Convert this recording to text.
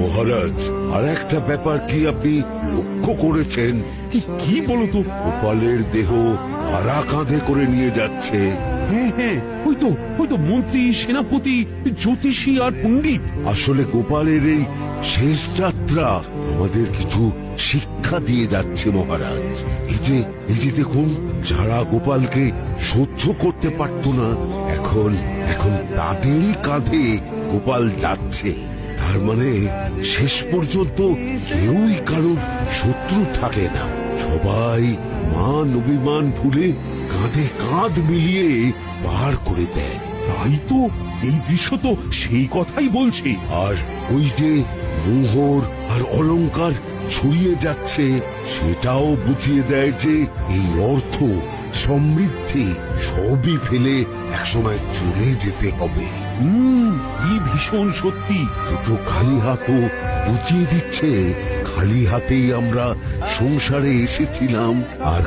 মহারাজ, আর একটা ব্যাপার কি আপনি লক্ষ্য করেছেন? কি বলতো? গোপালের দেহ ভাড়া কাঁধে করে নিয়ে যাচ্ছে। হ্যাঁ হ্যাঁ, ওই তো মন্ত্রী, সেনাপতি, জ্যোতিষী আর পণ্ডিত। আসলে গোপালের এই শেষ যাত্রা আমাদের কিছু শিক্ষা দিয়ে যাচ্ছে মহারাজ। এই যে দেখুন, যারা গোপালকে সহ্য করতে পারত না, এখন এখন তাদেরই কাঁধে গোপাল যাচ্ছে। তার মানে শেষ পর্যন্ত কেউই কারোর শত্রু থাকে না, সবাই মান অভিমান ভুলে কাঁধে কাঁধ মিলিয়ে পার করে দেয়। তাই তো, এই দৃশ্য তো সেই কথাই বলছে। আর ওই যে মোহর আর অলংকার ছড়িয়ে যাচ্ছে, সেটাও বুঝিয়ে দেয় যে এই অর্থ, সমৃদ্ধি সবই ফেলে একসময় চলে যেতে হবে। কি ভীষণ সত্যি। দুটো খালি হাতও বুঝিয়ে দিচ্ছে, খালি হাতেই আমরা সংসারে এসেছিলাম আর